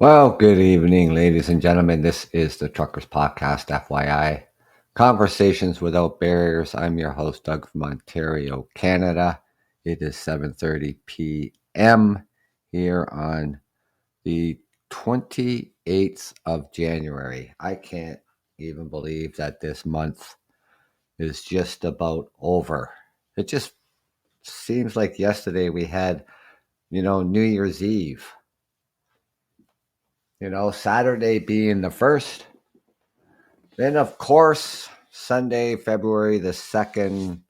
Well, good evening, ladies and gentlemen. This is the Truckers Podcast, FYI. Conversations Without Barriers. I'm your host, Doug from Ontario, Canada. It is 7:30 p.m. here on the 28th of January. I can't even believe that this month is just about over. It just seems like yesterday we had, New Year's Eve. Saturday being the first. Then, of course, Sunday, February the 2nd,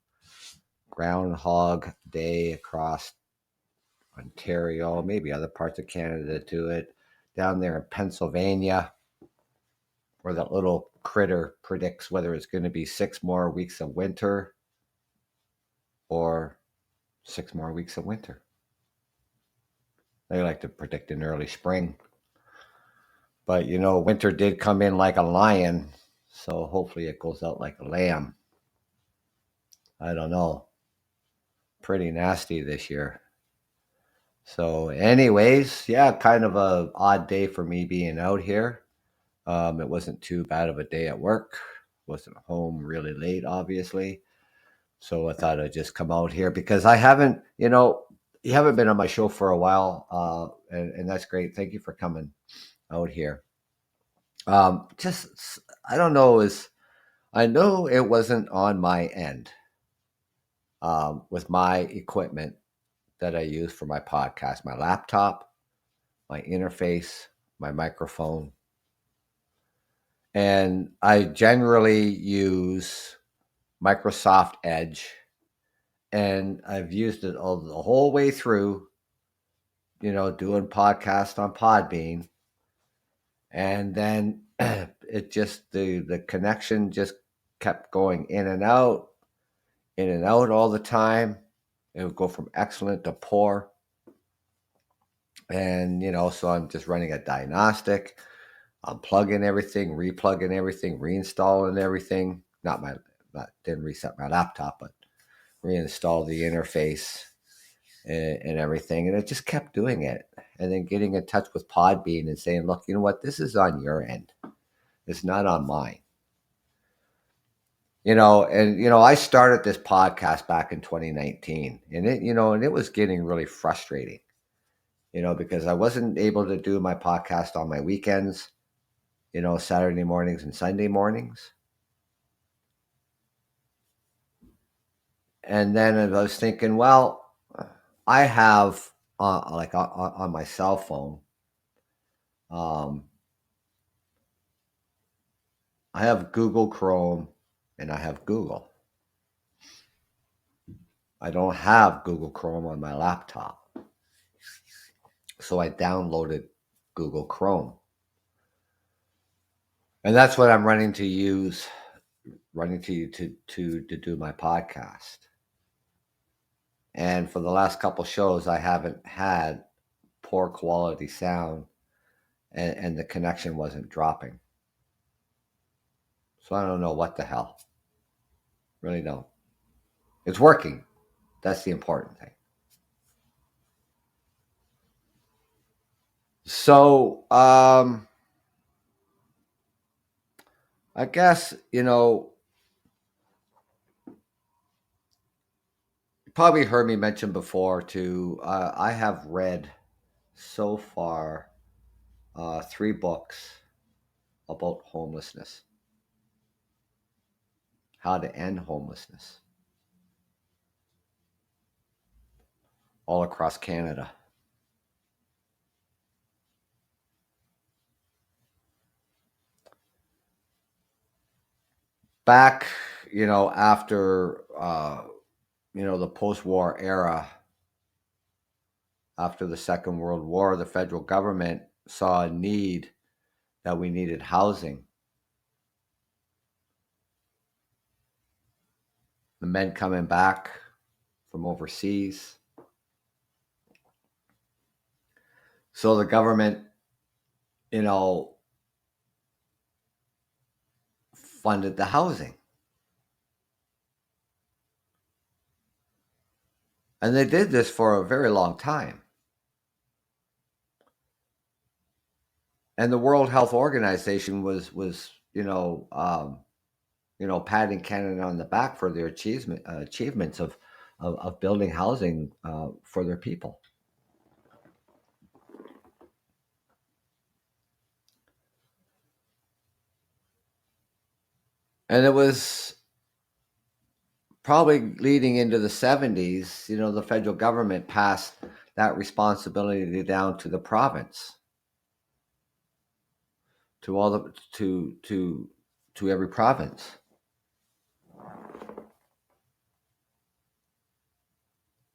Groundhog Day across Ontario, maybe other parts of Canada do it. Down there in Pennsylvania, where that little critter predicts whether it's going to be 6 more weeks of winter or 6 more weeks of winter. They like to predict an early spring. But, winter did come in like a lion, so hopefully it goes out like a lamb. I don't know. Pretty nasty this year. So, anyways, yeah, kind of a odd day for me being out here. It wasn't too bad of a day at work. Wasn't home really late, obviously. So I thought I'd just come out here because I haven't, you haven't been on my show for a while, and that's great. Thank you for coming out here. Just I don't know is I know it wasn't on my end with my equipment that I use for my podcast, my laptop, my interface, my microphone. And I generally use Microsoft Edge, and I've used it all the whole way through, doing podcast on Podbean. And then it just the connection just kept going in and out all the time. It would go from excellent to poor. And, so I'm just running a diagnostic. Unplugging everything, replugging everything, reinstalling everything. Didn't reset my laptop, but reinstall the interface and everything. And it just kept doing it. And then getting in touch with Podbean and saying, look, you know what? This is on your end. It's not on mine. I started this podcast back in 2019, and it was getting really frustrating, because I wasn't able to do my podcast on my weekends, Saturday mornings and Sunday mornings. And then I was thinking, well, I have on my cell phone, I have Google Chrome and I have Google. I don't have Google Chrome on my laptop. So I downloaded Google Chrome. And that's what I'm running to do my podcast. And for the last couple shows, I haven't had poor quality sound, and the connection wasn't dropping. So I don't know what the hell. Really don't. It's working. That's the important thing. So, I guess, you probably heard me mention before too. I have read so far 3 books about homelessness, how to end homelessness all across Canada. Back, after, the post-war era, after the Second World War, the federal government saw a need that we needed housing. The men coming back from overseas. So the government, funded the housing. And they did this for a very long time. And the World Health Organization was patting Canada on the back for their achievements of building housing for their people. And it was probably leading into the 70s, the federal government passed that responsibility down to the province, to all the to every province.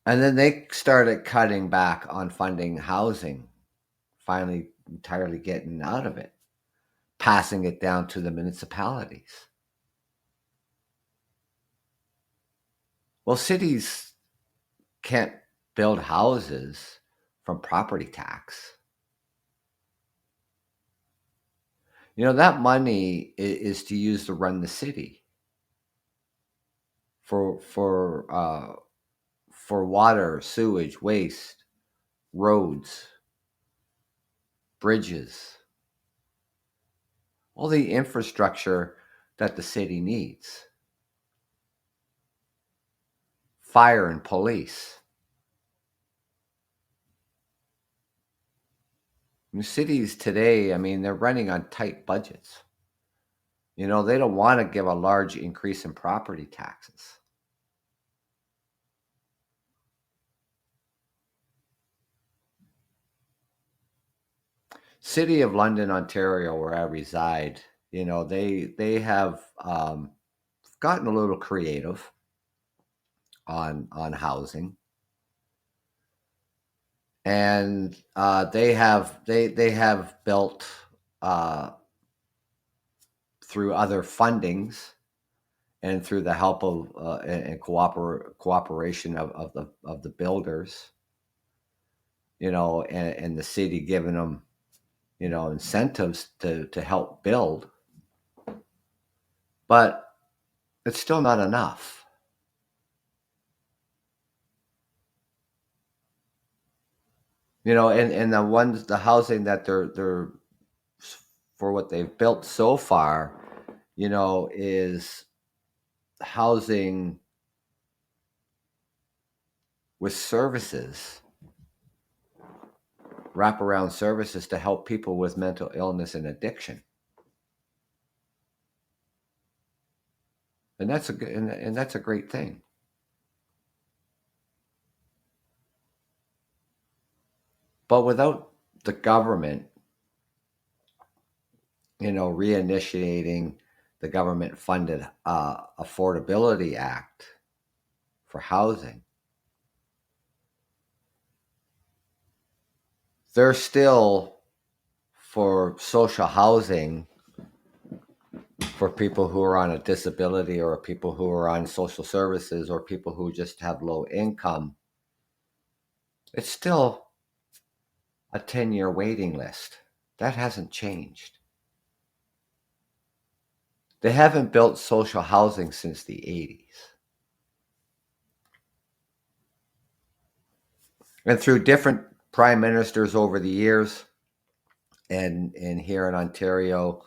And then they started cutting back on funding housing, finally entirely getting out of it, passing it down to the municipalities. Well, cities can't build houses from property tax. That money is to use to run the city for water, sewage, waste, roads, bridges, all the infrastructure that the city needs, fire and police. Cities today, they're running on tight budgets. They don't want to give a large increase in property taxes. City of London, Ontario, where I reside, they have gotten a little creative on housing, and they have built through other fundings and through the help of and cooperation of the builders, and the city giving them incentives to help build, but it's still not enough. And the housing that they're for what they've built so far, is housing with services, wraparound services to help people with mental illness and addiction. And that's a great thing. But without the government, reinitiating the government funded Affordability Act for housing, there's still, for social housing for people who are on a disability or people who are on social services or people who just have low income, it's still a 10-year waiting list. That hasn't changed. They haven't built social housing since the 80s. And through different prime ministers over the years, and here in Ontario,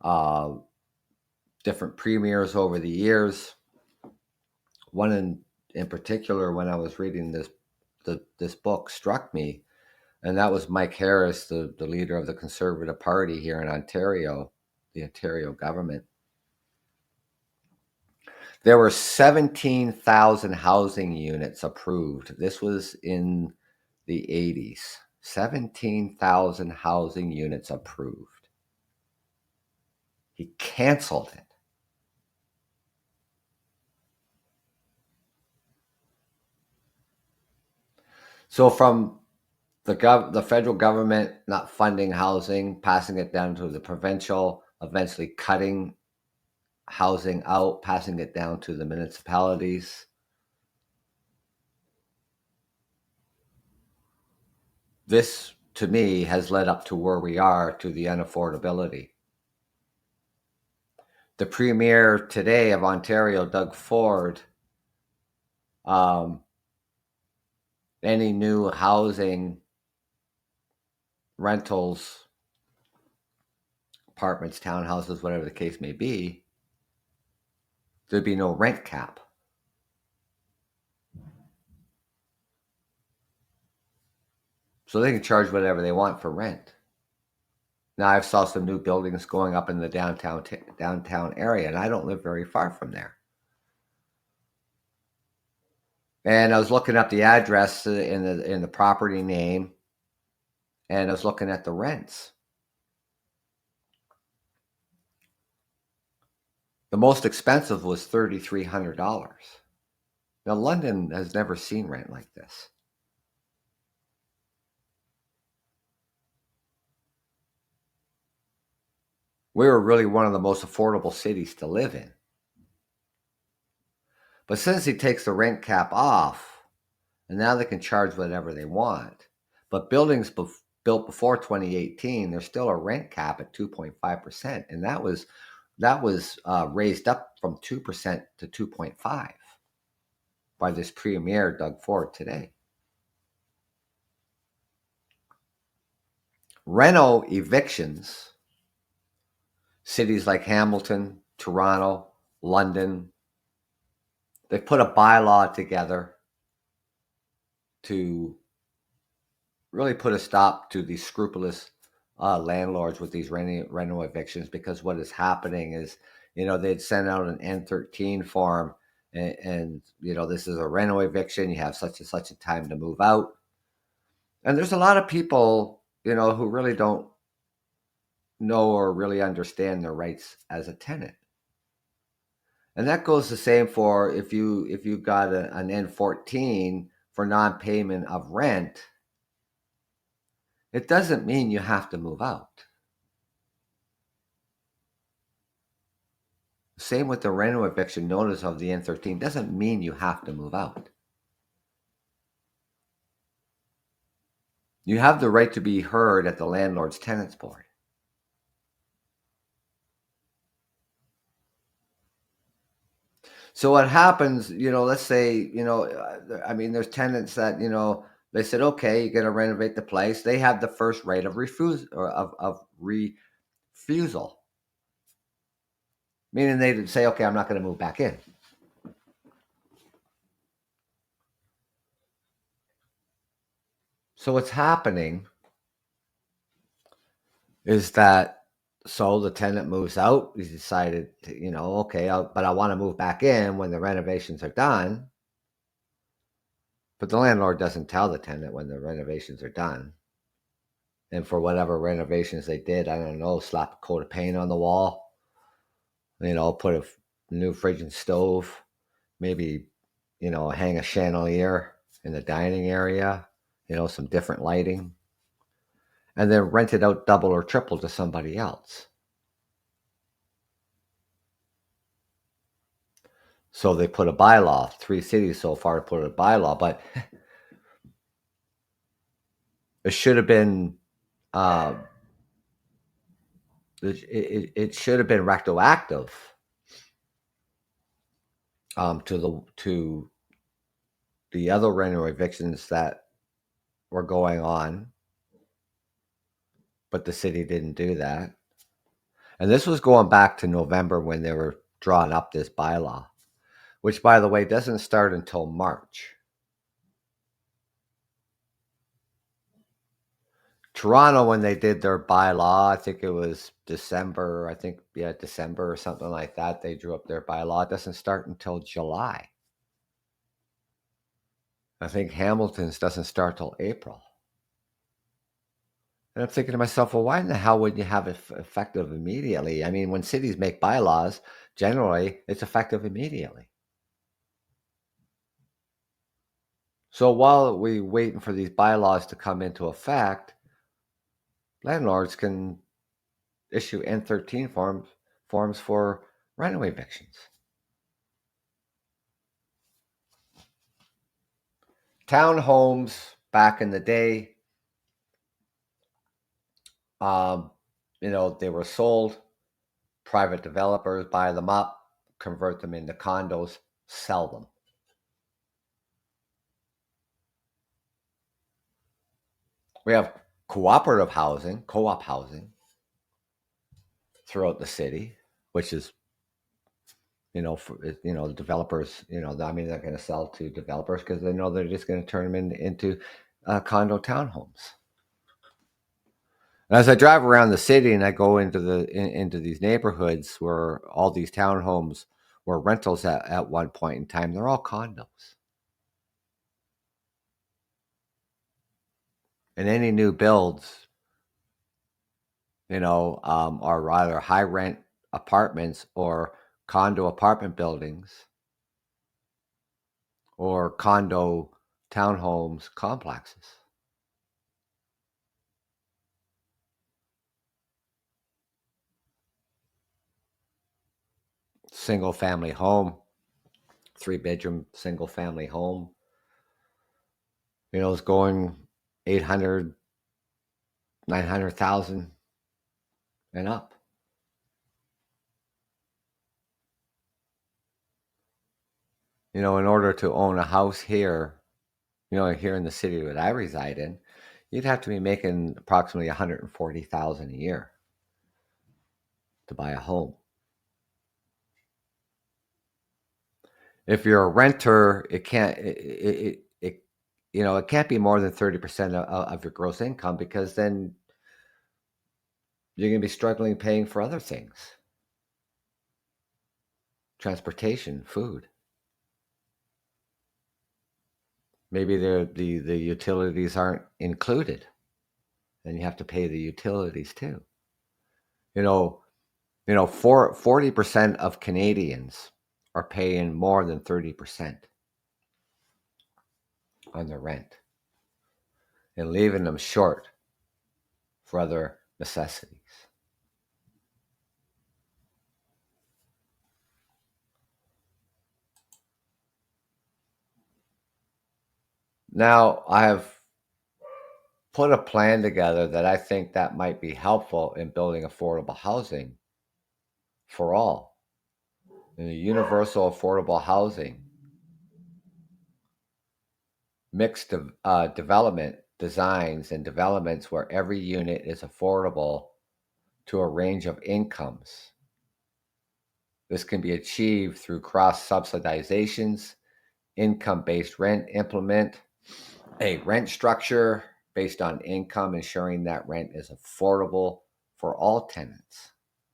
uh, different premiers over the years. One in particular, when I was reading this book, struck me, and that was Mike Harris, the leader of the Conservative Party here in Ontario, the Ontario government. There were 17,000 housing units approved. This was in the 80s. 17,000 housing units approved. He canceled it. So from the federal government not funding housing, passing it down to the provincial, eventually cutting housing out, passing it down to the municipalities. This, to me, has led up to where we are, to the unaffordability. The Premier today of Ontario, Doug Ford, any new housing rentals apartments, townhouses, whatever the case may be, there'd be no rent cap. So they can charge whatever they want for rent. Now I've saw some new buildings going up in the downtown area, and I don't live very far from there. And I was looking up the address in the property name, and I was looking at the rents. The most expensive was $3,300. Now London has never seen rent like this. We were really one of the most affordable cities to live in. But since he takes the rent cap off, and now they can charge whatever they want. But buildings built before 2018, there's still a rent cap at 2.5%, and that was raised up from 2% to 2.5 by this premier Doug Ford today. Reno evictions, cities like Hamilton, Toronto, London, they put a bylaw together to really put a stop to these scrupulous landlords with these reno evictions, because what is happening is, they'd send out an N13 form, and this is a reno eviction. You have such and such a time to move out. And there's a lot of people, who really don't know or really understand their rights as a tenant. And that goes the same for if you got an N14 for non-payment of rent. It doesn't mean you have to move out. Same with the reno eviction notice of the N13. Doesn't mean you have to move out. You have the right to be heard at the landlord's tenants board. So what happens, let's say, there's tenants that, they said, okay, you're going to renovate the place. They have the first right of refusal. Meaning they'd say, okay, I'm not going to move back in. So what's happening is that, so the tenant moves out. He decided to, okay, but I want to move back in when the renovations are done. But the landlord doesn't tell the tenant when the renovations are done. And for whatever renovations they did, I don't know, slap a coat of paint on the wall, put a new fridge and stove, maybe, hang a chandelier in the dining area, some different lighting, and then rent it out double or triple to somebody else. So they put a bylaw. 3 cities so far put a bylaw, but it should have been it should have been retroactive to the other reno evictions that were going on, but the city didn't do that. And this was going back to November when they were drawing up this bylaw, which, by the way, doesn't start until March. Toronto, when they did their bylaw, I think it was December, December or something like that, they drew up their bylaw. It doesn't start until July. I think Hamilton's doesn't start till April. And I'm thinking to myself, well, why in the hell wouldn't you have it effective immediately? I mean, when cities make bylaws, generally, it's effective immediately. So while we're waiting for these bylaws to come into effect, landlords can issue N13 forms for reno evictions. Townhomes back in the day, they were sold. Private developers buy them up, convert them into condos, sell them. We have cooperative housing, co-op housing. throughout the city, which is, developers, I mean, they're going to sell to developers because they know they're just going to turn them into condo townhomes. And as I drive around the city and I go into these neighborhoods where all these townhomes were rentals at one point in time, they're all condos. And any new builds, are rather high rent apartments or condo apartment buildings or condo townhomes complexes. Single family home, 3-bedroom single family home, is going 800, 900,000 and up. In order to own a house here, here in the city that I reside in, you'd have to be making approximately 140,000 a year to buy a home. If you're a renter, it can't it can't be more than 30% of your gross income, because then you're going to be struggling paying for other things. Transportation, food. Maybe the utilities aren't included. Then you have to pay the utilities too. 40% of Canadians are paying more than 30% on their rent and leaving them short for other necessities. Now, I have put a plan together that I think that might be helpful in building affordable housing for all. In the universal affordable housing, mixed development designs and developments where every unit is affordable to a range of incomes. This can be achieved through cross-subsidizations, income-based rent, implement a rent structure based on income, ensuring that rent is affordable for all tenants,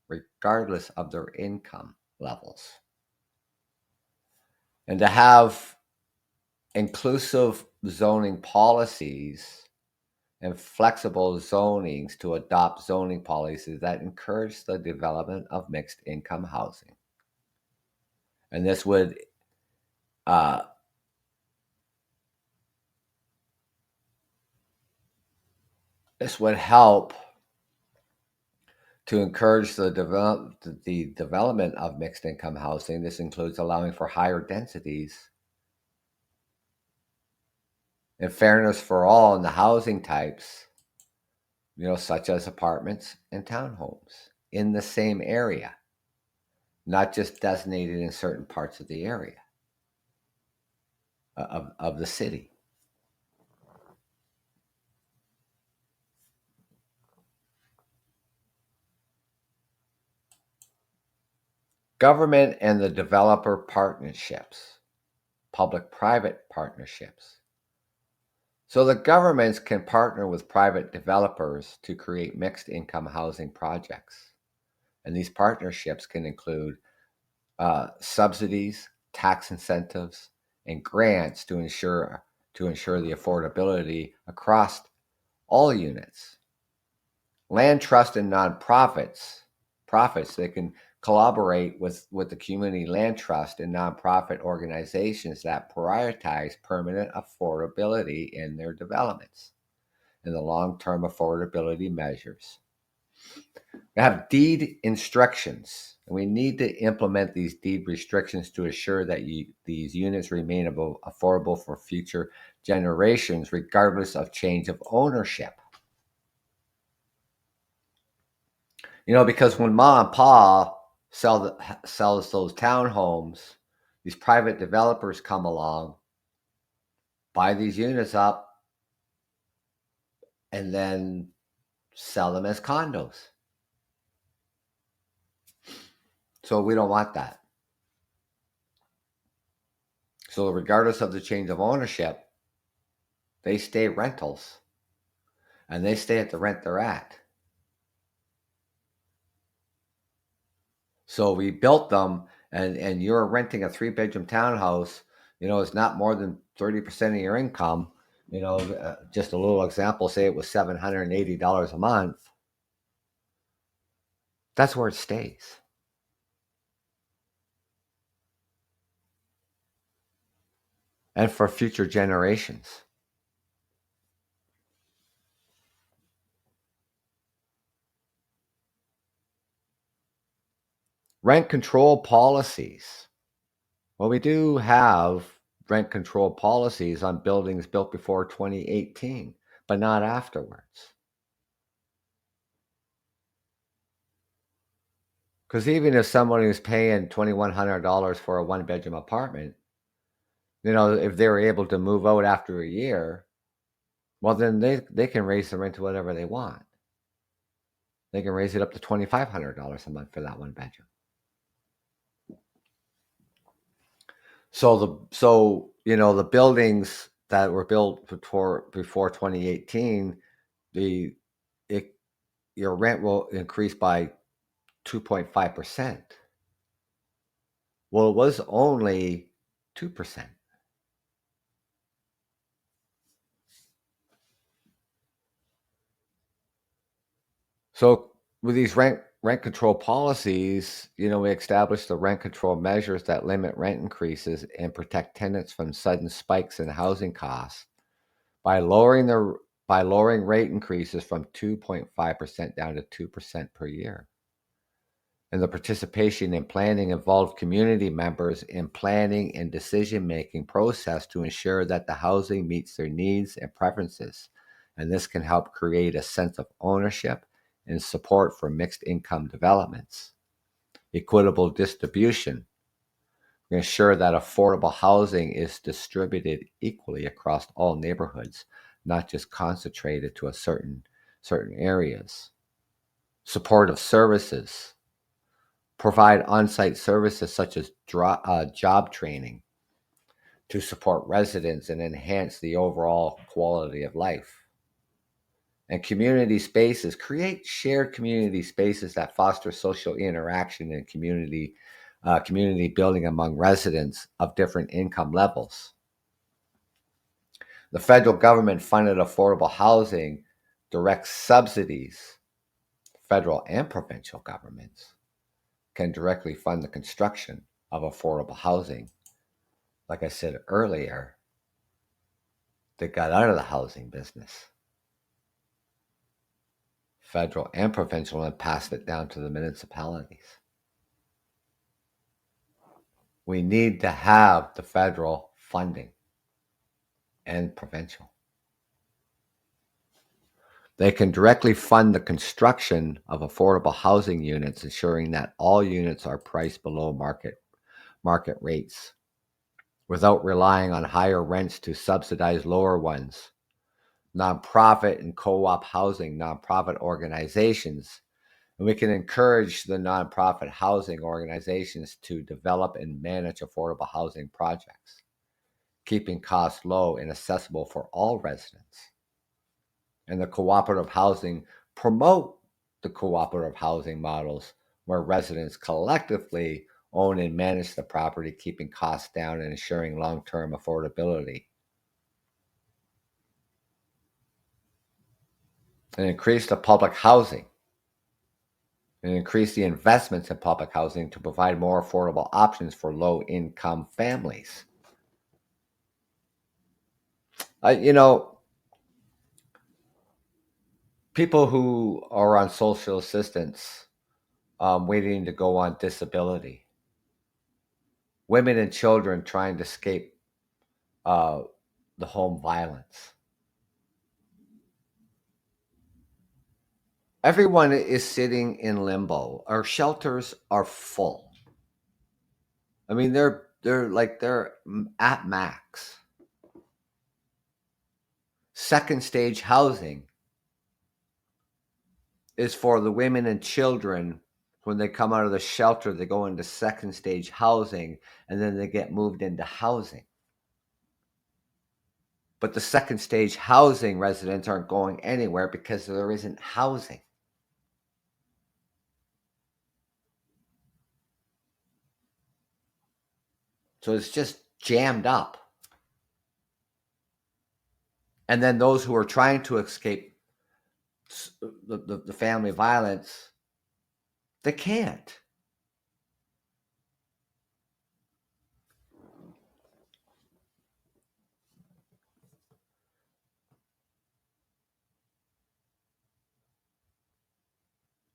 regardless of their income levels. And to have inclusive zoning policies and flexible zonings to adopt zoning policies that encourage the development of mixed income housing. And this would help to encourage the development of mixed income housing. This includes allowing for higher densities and fairness for all in the housing types, such as apartments and townhomes in the same area, not just designated in certain parts of the area of the city. Government and the developer partnerships, public-private partnerships. So the governments can partner with private developers to create mixed income housing projects. And these partnerships can include subsidies, tax incentives, and grants to ensure the affordability across all units. Land trust and nonprofits, they can collaborate with the community land trust and nonprofit organizations that prioritize permanent affordability in their developments and the long-term affordability measures. We have deed instructions, and we need to implement these deed restrictions to assure that these units remain affordable for future generations, regardless of change of ownership. Because when mom and pa sells those townhomes, these private developers come along, buy these units up, and then sell them as condos. So we don't want that. So regardless of the change of ownership, they stay rentals and they stay at the rent they're at. So we built them, and you're renting a 3-bedroom townhouse, it's not more than 30% of your income. Just a little example, say it was $780 a month. That's where it stays. And for future generations. Rent control policies. Well, we do have rent control policies on buildings built before 2018, but not afterwards. Because even if somebody is paying $2,100 for a 1-bedroom apartment, if they're able to move out after a year, well, then they can raise the rent to whatever they want. They can raise it up to $2,500 a month for that 1-bedroom. So the buildings that were built before 2018, your rent will increase by 2.5%. Well, it was only 2%. So with these rent control policies, we established the rent control measures that limit rent increases and protect tenants from sudden spikes in housing costs by lowering rate increases from 2.5% down to 2% per year. And the participation in planning involved community members in planning and decision-making process to ensure that the housing meets their needs and preferences. And this can help create a sense of ownership and support for mixed income developments. Equitable distribution. Ensure that affordable housing is distributed equally across all neighborhoods, not just concentrated to a certain areas. Supportive services. Provide on-site services such as job training to support residents and enhance the overall quality of life. And community spaces. Create shared community spaces that foster social interaction and community building among residents of different income levels. The federal government funded affordable housing direct subsidies. Federal and provincial governments can directly fund the construction of affordable housing. Like I said earlier, they got out of the housing business. Federal and provincial, and passed it down to the municipalities. We need to have the federal funding and provincial. They can directly fund the construction of affordable housing units, ensuring that all units are priced below market rates, without relying on higher rents to subsidize lower ones. Nonprofit and co-op housing, nonprofit organizations, and we can encourage the nonprofit housing organizations to develop and manage affordable housing projects, keeping costs low and accessible for all residents. And the cooperative housing, promote the cooperative housing models where residents collectively own and manage the property, keeping costs down and ensuring long-term affordability. And increase the public housing and increase the investments in public housing to provide more affordable options for low-income families. People who are on social assistance, waiting to go on disability, women and children trying to escape the home violence. Everyone is sitting in limbo. Our shelters are full. I mean, they're at max. Second stage housing is for the women and children When they come out of the shelter, they go into second stage housing, and then they get moved into housing. But the second stage housing residents aren't going anywhere because there isn't housing. So it's just jammed up. And then those who are trying to escape the family violence, they can't.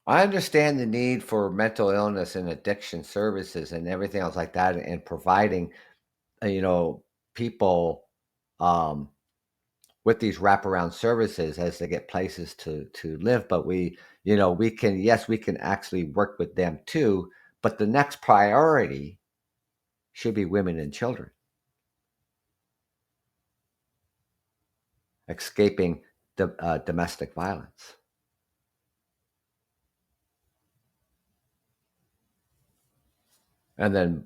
I understand the need for mental illness and addiction services and everything else like that, and providing, you know, people um, with these wraparound services as they get places to live. But we can, yes, we can actually work with them too. But the next priority should be women and children escaping domestic violence, and then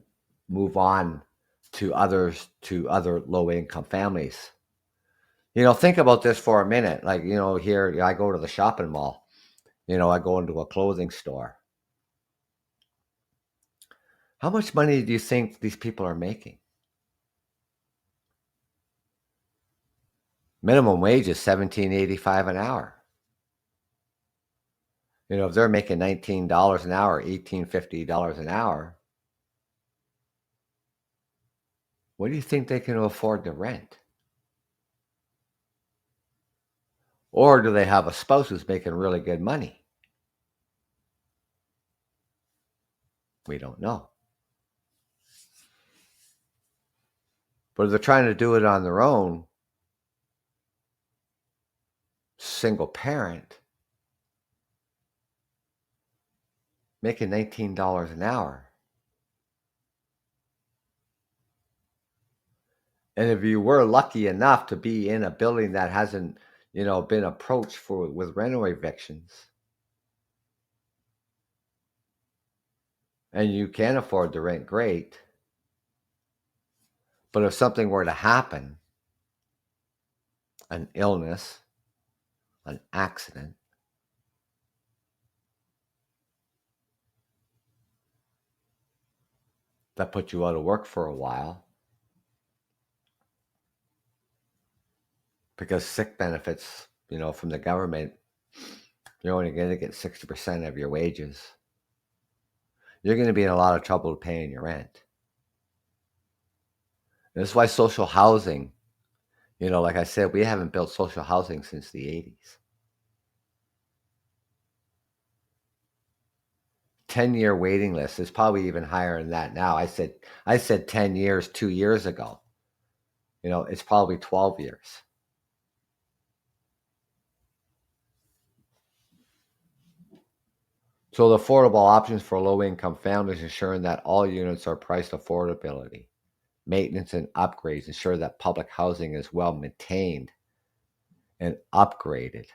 move on to other low income families. Think about this for a minute. Like, here I go to the shopping mall. I go into a clothing store. How much money do you think these people are making? Minimum wage is $17.85 an hour. If they're making $19 an hour, $18.50 an hour, what do you think they can afford to rent? Or do they have a spouse who's making really good money? We don't know. But if they're trying to do it on their own, single parent, making $19 an hour. And if you were lucky enough to be in a building that hasn't, been approached with rental evictions, and you can afford the rent, great. But if something were to happen, an illness, an accident, that put you out of work for a while, because sick benefits, from the government, you're only going to get 60% of your wages. You're going to be in a lot of trouble paying your rent. And that's why social housing, like I said, we haven't built social housing since the 80s. 10-year waiting list is probably even higher than that now. I said 10 years 2 years ago. It's probably 12 years. So the affordable options for low-income families, ensuring that all units are priced affordability. Maintenance and upgrades, ensure that public housing is well maintained and upgraded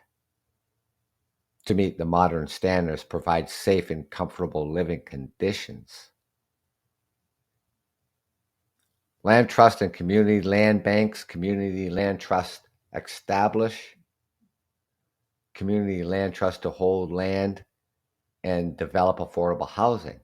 to meet the modern standards, provide safe and comfortable living conditions. Land trust and community land banks, community land trust establish community land trust to hold land and develop affordable housing.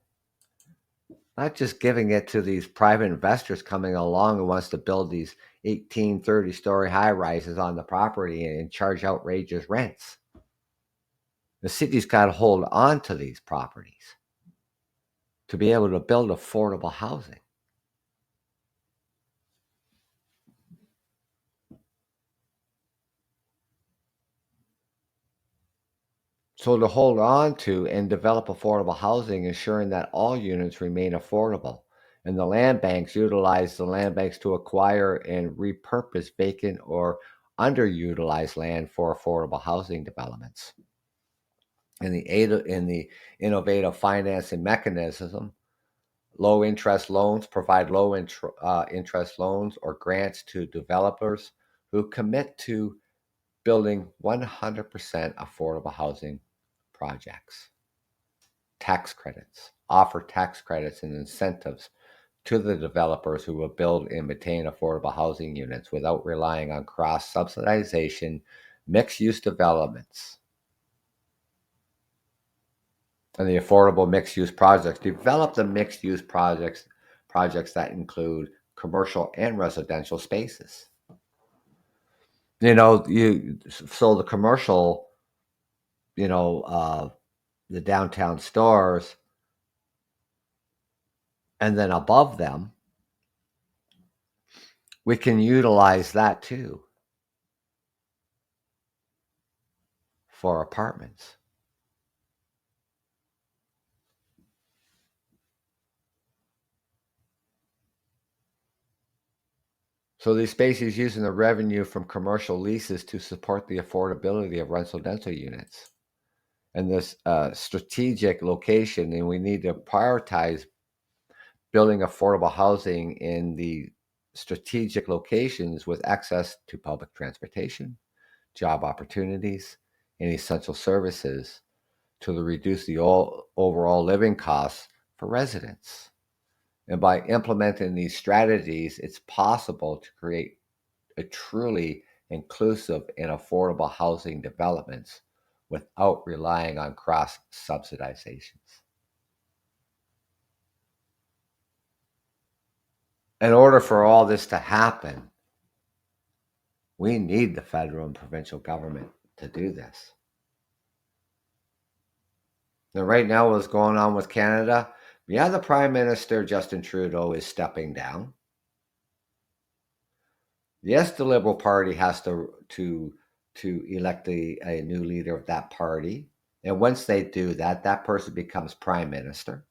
Not just giving it to these private investors coming along who wants to build these 18, 30-story high-rises on the property and charge outrageous rents. The city's got to hold on to these properties to be able to build affordable housing. So to hold on to and develop affordable housing, ensuring that all units remain affordable. And the land banks utilize the land banks to acquire and repurpose vacant or underutilized land for affordable housing developments. In the innovative financing mechanism, low interest loans provide low interest loans or grants to developers who commit to building 100% affordable housing projects. tax credits, offer tax credits and incentives to the developers who will build and maintain affordable housing units without relying on cross-subsidization, mixed-use developments. And the affordable mixed-use projects, develop the mixed-use projects that include commercial and residential spaces. So the commercial, the downtown stores, and then above them, we can utilize that too for apartments. So these spaces using the revenue from commercial leases to support the affordability of residential units. And this strategic location, and we need to prioritize building affordable housing in the strategic locations with access to public transportation, job opportunities, and essential services to reduce the overall living costs for residents. And by implementing these strategies, it's possible to create a truly inclusive and affordable housing developments without relying on cross-subsidizations. In order for all this to happen, we need the federal and provincial government to do this. Now, right now, what's going on with Canada? Yeah, the Prime Minister, Justin Trudeau, is stepping down. Yes, the Liberal Party has to elect a new leader of that party. And once they do that, that person becomes Prime Minister.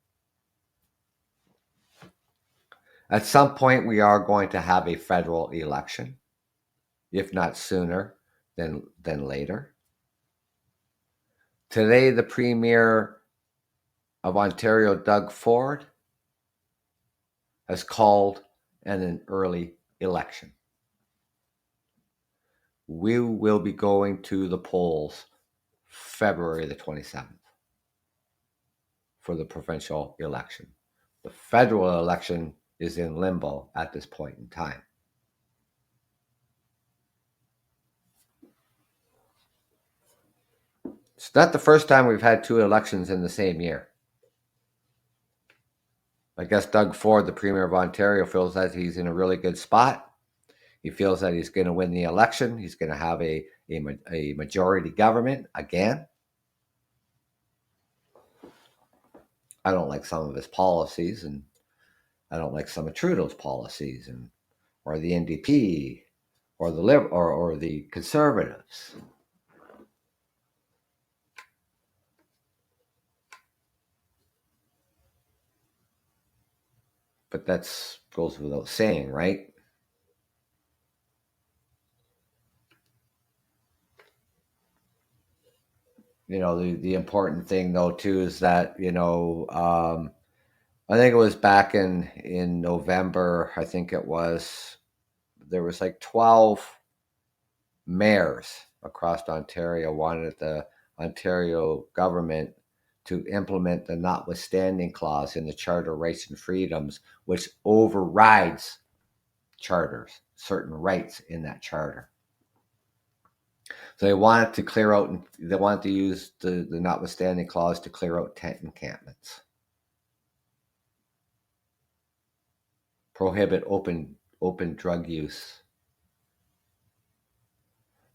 At some point, we are going to have a federal election, if not sooner than later. Today, the Premier of Ontario, Doug Ford, has called an early election. We will be going to the polls February the 27th for the provincial election. The federal election is in limbo at this point in time. It's not the first time we've had two elections in the same year. I guess Doug Ford, the Premier of Ontario, feels that he's in a really good spot. He feels that he's going to win the election. He's going to have a majority government again. I don't like some of his policies, and I don't like some of Trudeau's policies, or the NDP, or the or the Conservatives. But that goes without saying, right? The important thing though too is that I think it was back in November. I think it was there was like 12 mayors across Ontario wanted the Ontario government to implement the notwithstanding clause in the Charter of Rights and Freedoms, which overrides charters, certain rights in that charter. So they wanted to clear out, they wanted to use the notwithstanding clause to clear out tent encampments, prohibit open drug use.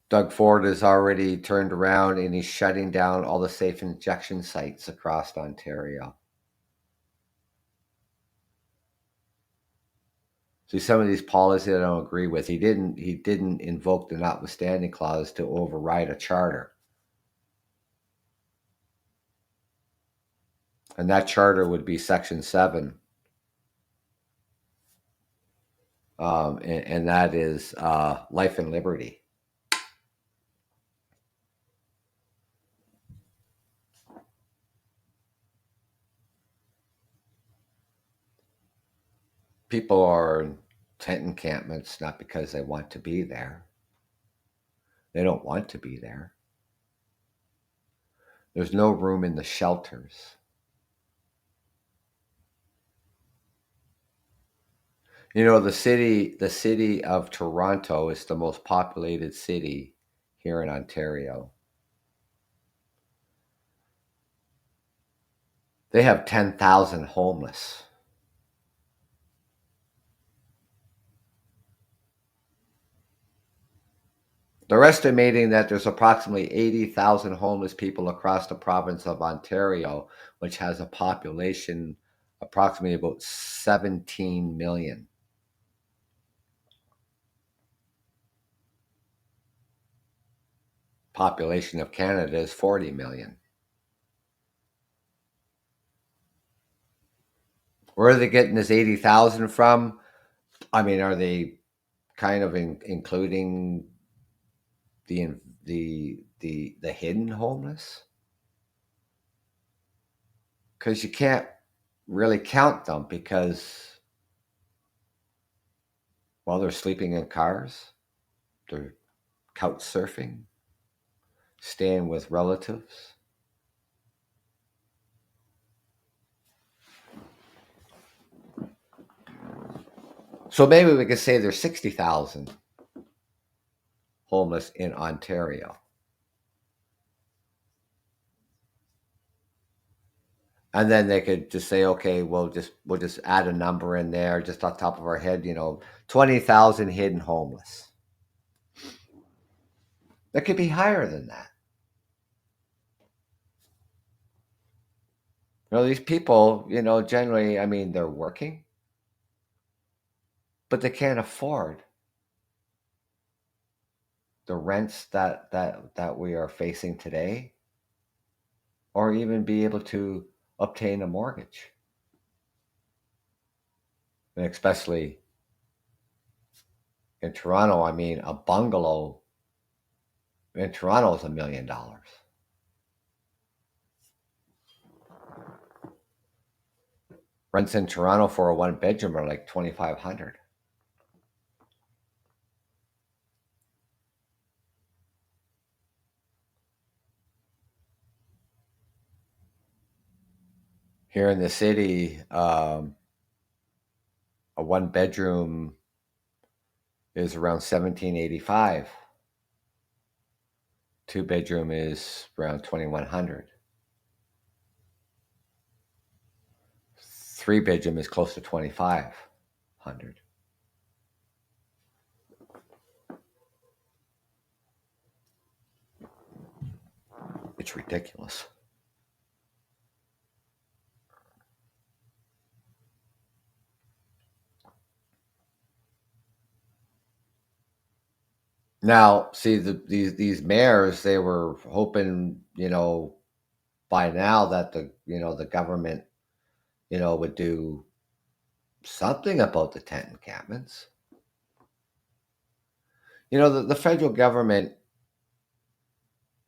Doug Ford has already turned around and he's shutting down all the safe injection sites across Ontario. See, some of these policies I don't agree with. He didn't invoke the notwithstanding clause to override a charter. And that charter would be Section 7. And that is life and liberty. People are in tent encampments not because they want to be there. They don't want to be there. There's no room in the shelters. The city of Toronto is the most populated city here in Ontario. They have 10,000 homeless. They're estimating that there's approximately 80,000 homeless people across the province of Ontario, which has a population approximately about 17 million. Population of Canada is 40 million. Where are they getting this 80,000 from? I mean, are they kind of including the hidden homeless? Because you can't really count them because, well, they're sleeping in cars, they're couch surfing, staying with relatives. So maybe we could say there's 60,000 homeless in Ontario. And then they could just say, okay, we'll just add a number in there just off the top of our head, 20,000 hidden homeless. That could be higher than that. These people, generally, I mean, they're working, but they can't afford the rents that we are facing today, or even be able to obtain a mortgage. And especially in Toronto, I mean, a bungalow in Toronto is $1 million. Rents in Toronto for a one bedroom are like 2,500. Here in the city, a one bedroom is around 1,785. Two bedroom is around 2,100. Three bedroom is close to 2,500. It's ridiculous. Now, see, these mayors, they were hoping, by now that the government, would do something about the tent encampments. The federal government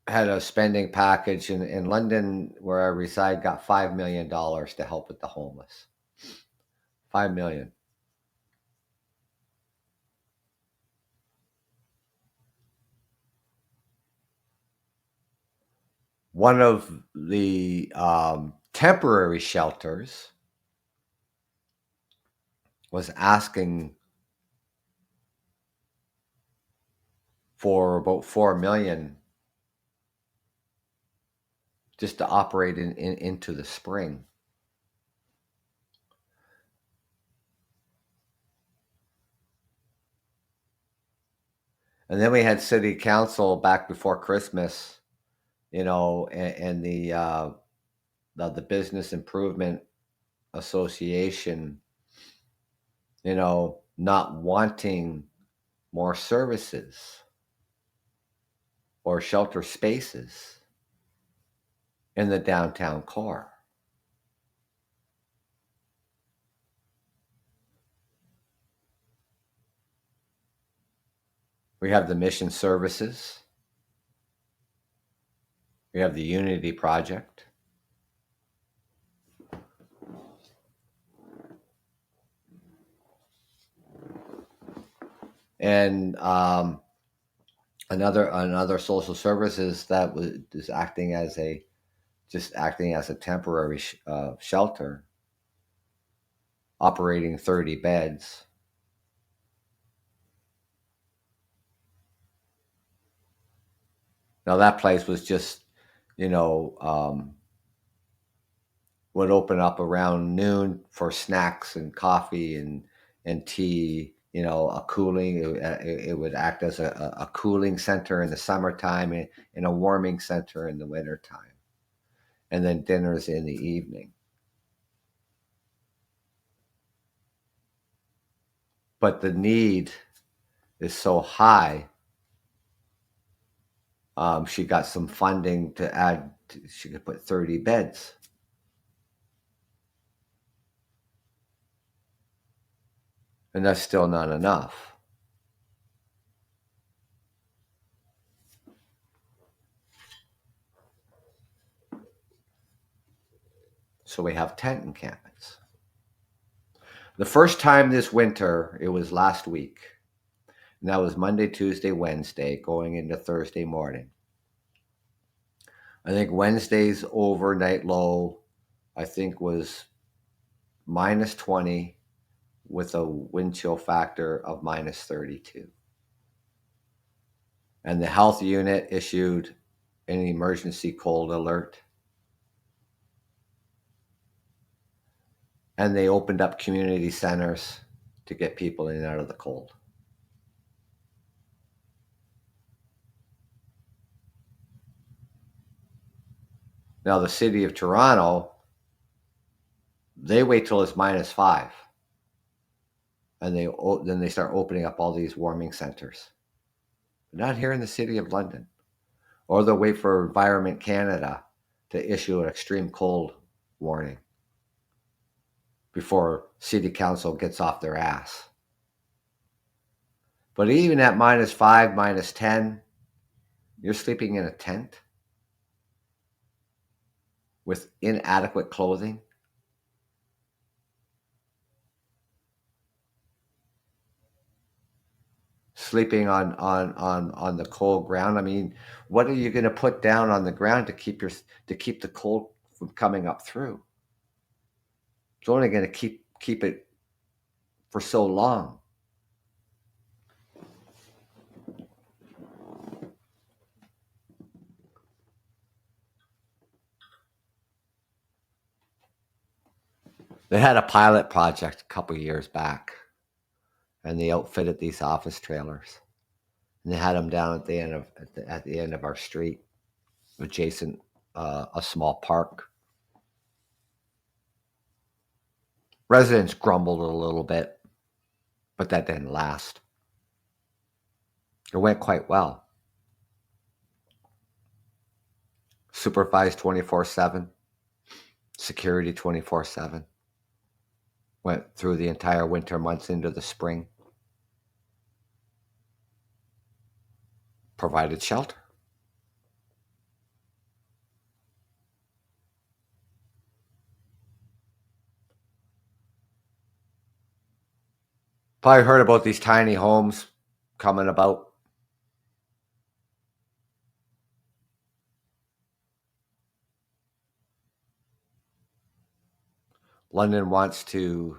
had a spending package in London, where I reside, got $5 million to help with the homeless. 5 million. One of the temporary shelters was asking for about 4 million just to operate into the spring. And then we had city council back before Christmas, and the Business Improvement Association, not wanting more services or shelter spaces in the downtown core. We have the mission services. We have the Unity Project. And another social services that was acting as a temporary shelter, operating 30 beds. Now that place was just, would open up around noon for snacks and coffee and tea. A cooling. It would act as a cooling center in the summertime and a warming center in the wintertime, and then dinners in the evening. But the need is so high. She got some funding to add. She could put 30 beds. And that's still not enough. So we have tent encampments. The first time this winter, it was last week. And that was Monday, Tuesday, Wednesday, going into Thursday morning. I think Wednesday's overnight low, I think, was minus 20 with a wind chill factor of minus 32. And the health unit issued an emergency cold alert. And they opened up community centers to get people in and out of the cold. Now, the city of Toronto, they wait till it's minus 5. And then they start opening up all these warming centers. But not here in the city of London. Or they'll wait for Environment Canada to issue an extreme cold warning before city council gets off their ass. But even at minus 5, minus 10, you're sleeping in a tent with inadequate clothing. Sleeping on the cold ground. I mean, what are you going to put down on the ground to keep the cold from coming up through? It's only going to keep it for so long. They had a pilot project a couple of years back, and they outfitted these office trailers, and they had them down at the end of our street, adjacent a small park. Residents grumbled a little bit, but that didn't last. It went quite well. Supervised 24/7, security 24/7. Went through the entire winter months into the spring. Provided shelter. Probably heard about these tiny homes coming about. London wants to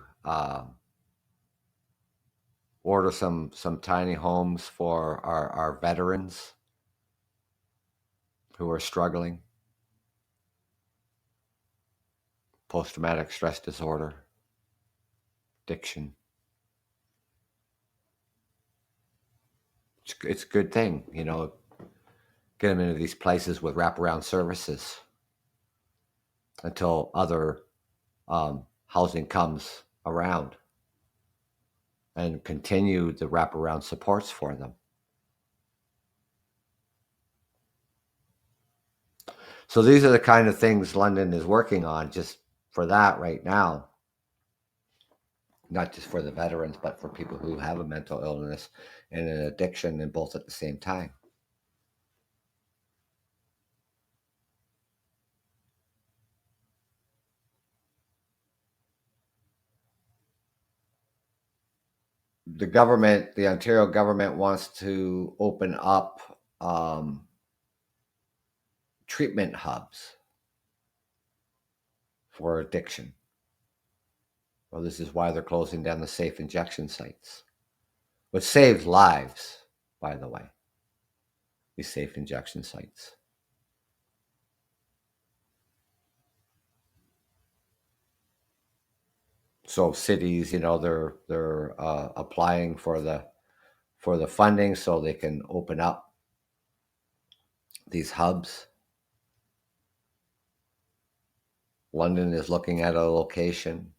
order some tiny homes for our veterans who are struggling. Post-traumatic stress disorder, addiction. It's a good thing, get them into these places with wraparound services until other housing comes around, and continue the wraparound supports for them. So these are the kind of things London is working on just for that right now. Not just for the veterans, but for people who have a mental illness and an addiction, and both at the same time. The Ontario government wants to open up treatment hubs for addiction. Well, this is why they're closing down the safe injection sites, which saves lives, by the way. these safe injection sites. So cities, they're applying for the funding so they can open up these hubs. London is looking at a location.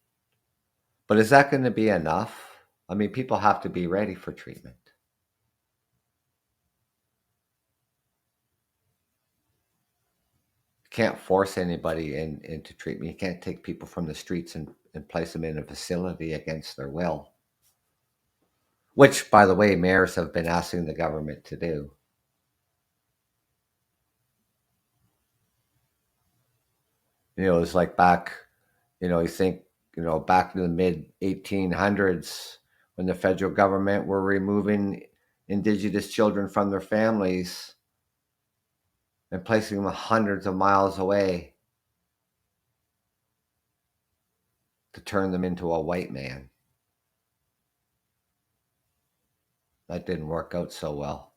But is that going to be enough? I mean, people have to be ready for treatment. You can't force anybody into treatment. You can't take people from the streets and place them in a facility against their will, which, by the way, mayors have been asking the government to do. It's like back, you think, back in the mid 1800s when the federal government were removing Indigenous children from their families and placing them hundreds of miles away to turn them into a white man. That didn't work out so well.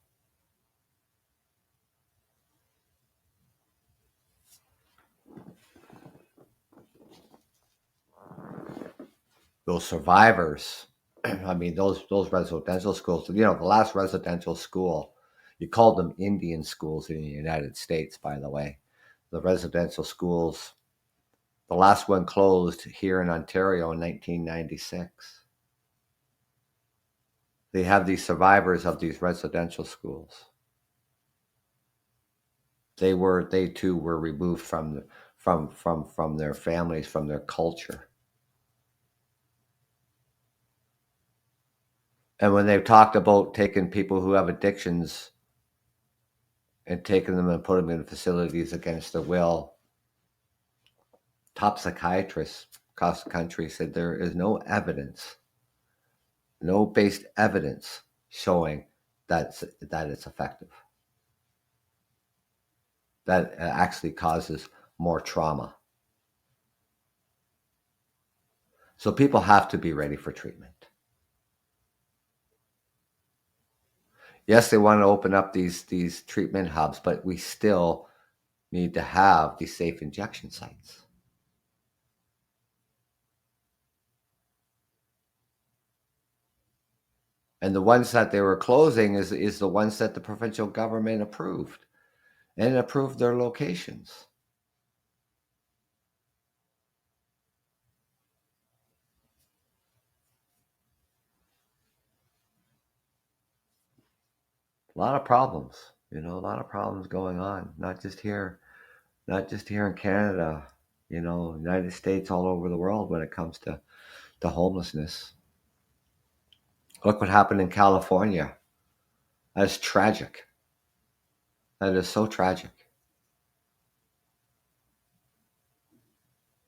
Those survivors, I mean, those residential schools, the last residential school, you called them Indian schools in the United States, by the way. The residential schools, the last one closed here in Ontario in 1996. They have these survivors of these residential schools. They too were removed from their families, from their culture. And when they've talked about taking people who have addictions and taking them and putting them in facilities against their will, top psychiatrists across the country said there is no evidence, no based evidence showing that it's effective. That actually causes more trauma. So people have to be ready for treatment. Yes, they want to open up these treatment hubs, but we still need to have these safe injection sites. And the ones that they were closing is the ones that the provincial government approved and approved their locations. A lot of problems, a lot of problems going on, not just here in Canada, United States, all over the world when it comes to homelessness. Look what happened in California. That is tragic. That is so tragic.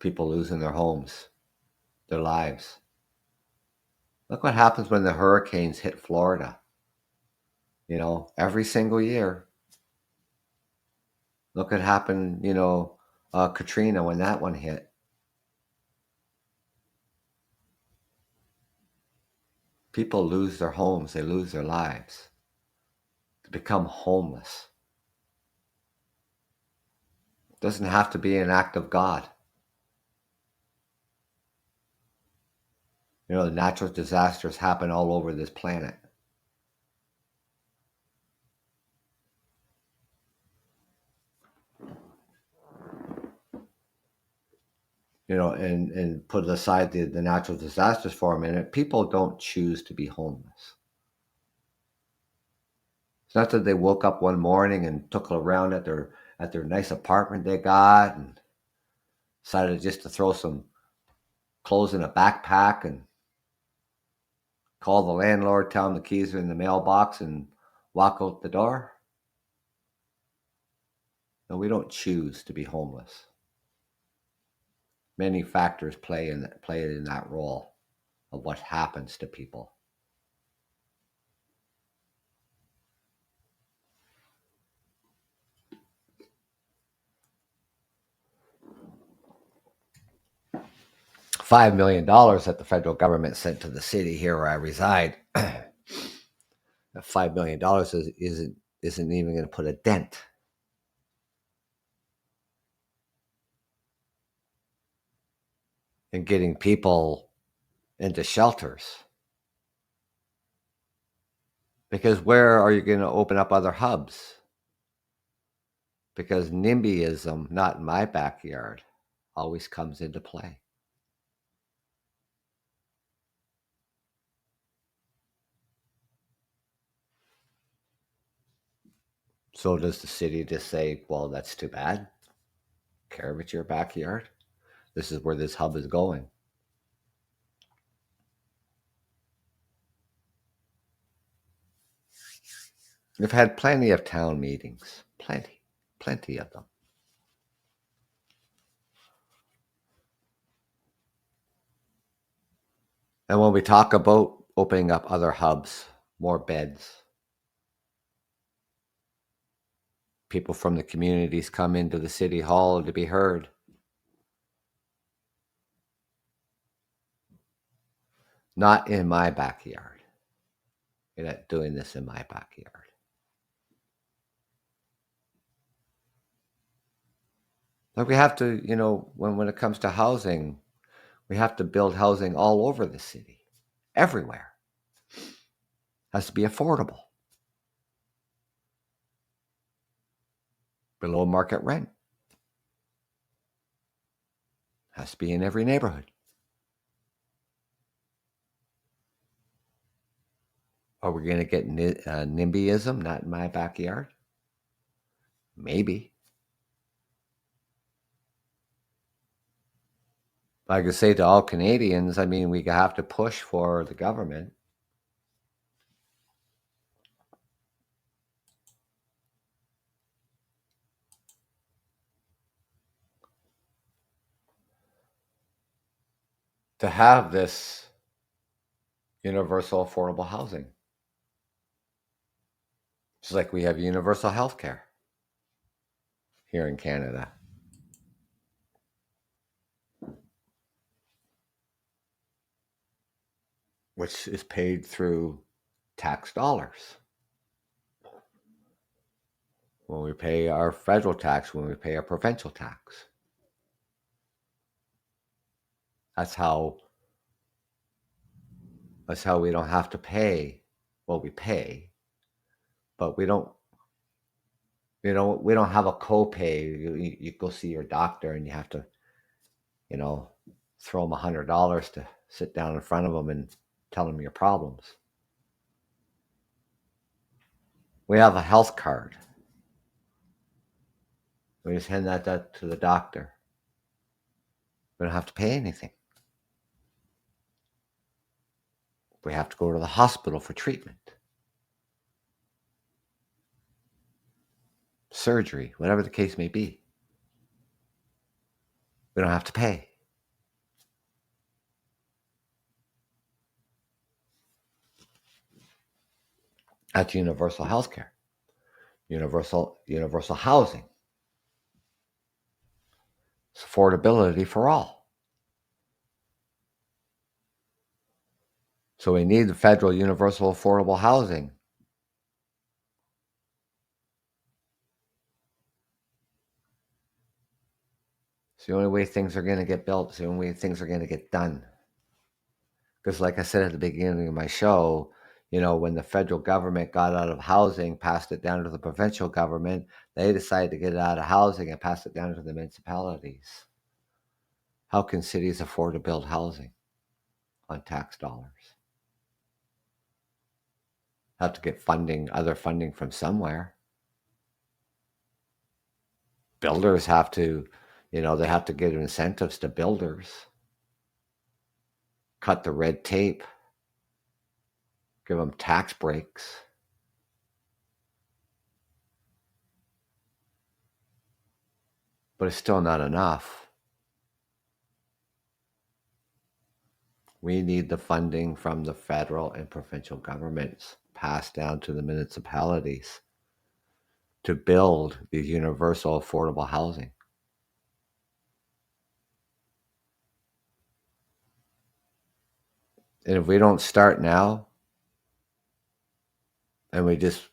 People losing their homes, their lives. Look what happens when the hurricanes hit Florida. Every single year. Look what happened, Katrina, when that one hit. People lose their homes, they lose their lives. They become homeless. It doesn't have to be an act of God. The natural disasters happen all over this planet. And put aside the natural disasters for a minute, people don't choose to be homeless. It's not that they woke up one morning and took a round at their nice apartment they got and decided just to throw some clothes in a backpack and call the landlord, tell him the keys are in the mailbox, and walk out the door. No, we don't choose to be homeless. Many factors play in that role of what happens to people. $5 million that the federal government sent to the city here where I reside. $5 million isn't isn't even going to put a dent in getting people into shelters. Because where are you going to open up other hubs? Because NIMBYism, not in my backyard, always comes into play. So does the city just say, well, that's too bad? Care if it's your backyard? This is where this hub is going. We've had plenty of town meetings. Plenty of them. And when we talk about opening up other hubs, more beds, people from the communities come into the city hall to be heard. Not in my backyard. You're not doing this in my backyard. Like we have to, when it comes to housing, we have to build housing all over the city, everywhere. Has to be affordable, below market rent. Has to be in every neighborhood. Are we going to get NIMBYism, not in my backyard? Maybe. Like I say to all Canadians, I mean, we have to push for the government to have this universal affordable housing. Just like we have universal health care here in Canada. Which is paid through tax dollars. When we pay our federal tax, when we pay our provincial tax. That's how we don't have to pay. Well, we pay, but we don't have a copay. You go see your doctor and you have to, throw them $100 to sit down in front of them and tell them your problems. We have a health card. We just hand that to the doctor. We don't have to pay anything. We have to go to the hospital for treatment, surgery, whatever the case may be. We don't have to pay. That's universal health care, universal housing. It's affordability for all. So we need the federal universal affordable housing. It's the only way things are going to get built. It's the only way things are going to get done. Because like I said at the beginning of my show, when the federal government got out of housing, passed it down to the provincial government, they decided to get it out of housing and pass it down to the municipalities. How can cities afford to build housing on tax dollars? Have to get other funding from somewhere. Builders have to, they have to give incentives to builders. Cut the red tape. Give them tax breaks. But it's still not enough. We need the funding from the federal and provincial governments passed down to the municipalities to build the universal affordable housing. And if we don't start now, and we just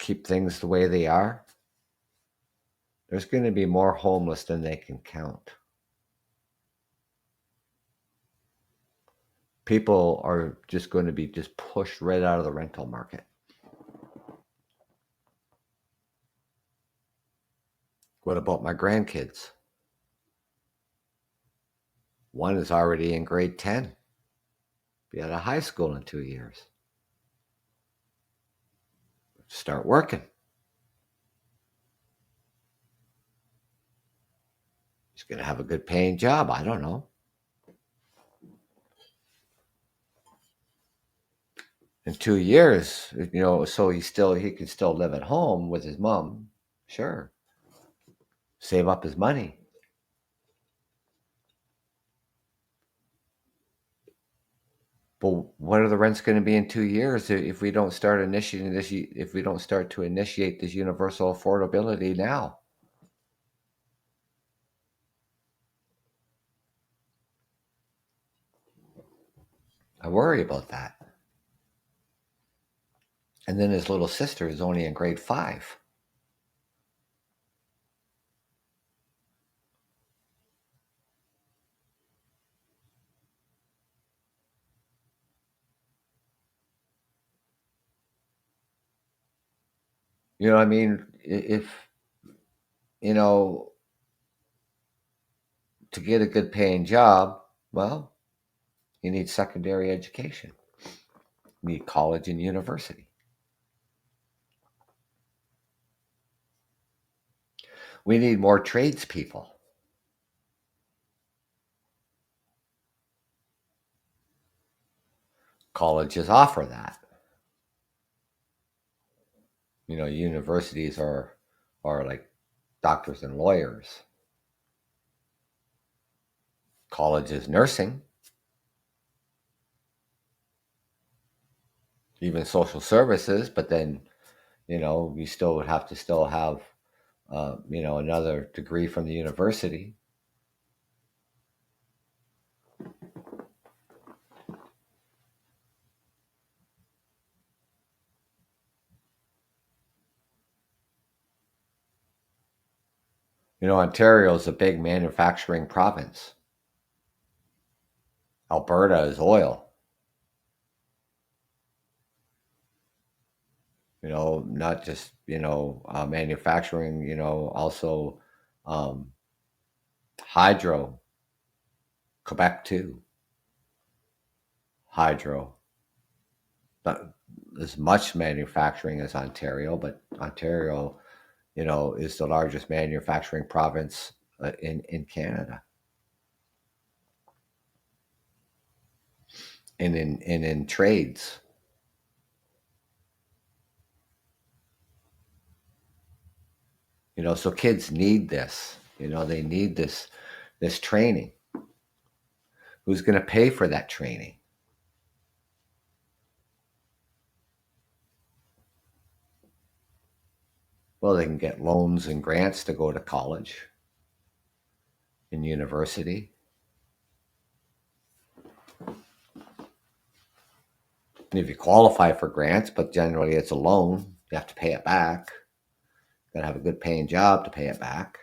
keep things the way they are, there's going to be more homeless than they can count. People are just going to be just pushed right out of the rental market. What about my grandkids? One is already in grade 10. Be out of high school in 2 years. Start working. He's going to have a good paying job. I don't know. In 2 years, so he can still live at home with his mom. Sure. Save up his money. But what are the rents going to be in 2 years if we don't start initiating this? If we don't start to initiate this universal affordability now? I worry about that. And then his little sister is only in grade 5. You know what I mean? If, you know, to get a good paying job, well, you need secondary education. You need college and university. We need more tradespeople. Colleges offer that. Universities are like doctors and lawyers. College is nursing. Even social services, but then, you still would have to still have, another degree from the university. Ontario is a big manufacturing province. Alberta is oil. Not just, manufacturing, also hydro. Quebec too. Hydro. Not as much manufacturing as Ontario, but Ontario, is the largest manufacturing province in Canada. And in trades. So kids need this. They need this training. Who's going to pay for that training? Well, they can get loans and grants to go to college and university. And if you qualify for grants, but generally it's a loan, you have to pay it back. You got to have a good paying job to pay it back.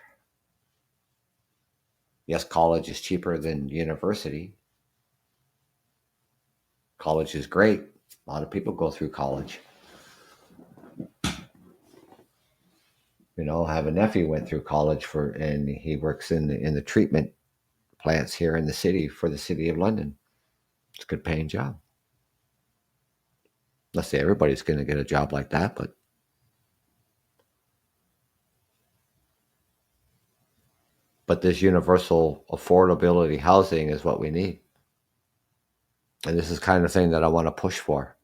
Yes, college is cheaper than university. College is great. A lot of people go through college. I have a nephew went through college and he works in the treatment plants here in the city for the City of London. It's a good paying job. Let's say everybody's going to get a job like that, but this universal affordability housing is what we need. And this is the kind of thing that I want to push for.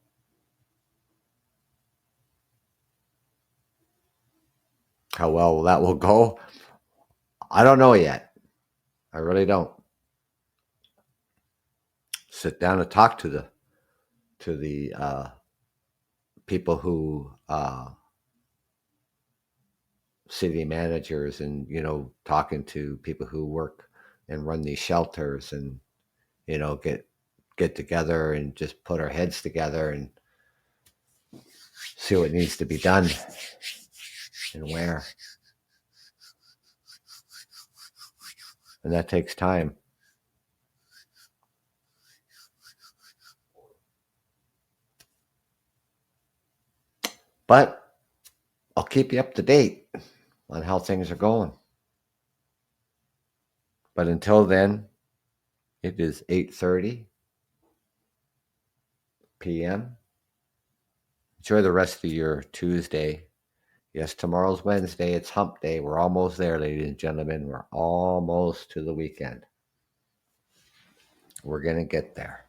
How well that will go, I don't know yet. I really don't. Sit down and talk to the people who city managers, and talking to people who work and run these shelters, and get together and just put our heads together and see what needs to be done and where. And that takes time. But I'll keep you up to date on how things are going. But until then, it is 8:30 p.m. Enjoy the rest of your Tuesday. Yes, tomorrow's Wednesday. It's hump day. We're almost there, ladies and gentlemen. We're almost to the weekend. We're going to get there.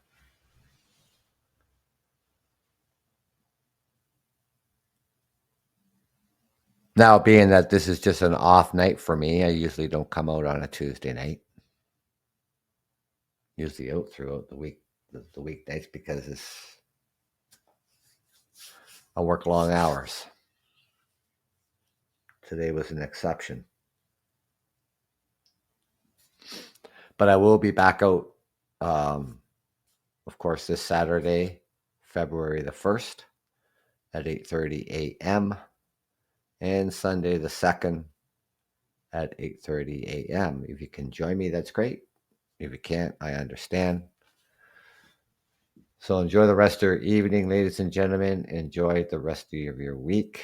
Now, being that this is just an off night for me, I usually don't come out on a Tuesday night. Usually out throughout the week, the weekdays, because I work long hours. Today was an exception. But I will be back out, of course, this Saturday, February the 1st at 8:30 a.m. and Sunday the 2nd at 8:30 a.m. If you can join me, that's great. If you can't, I understand. So enjoy the rest of your evening, ladies and gentlemen. Enjoy the rest of your week.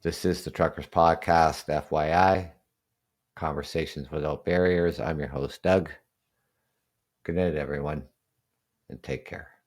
This is the Truckers Podcast, FYI. Conversations Without Barriers. I'm your host, Doug. Good night, everyone, and take care.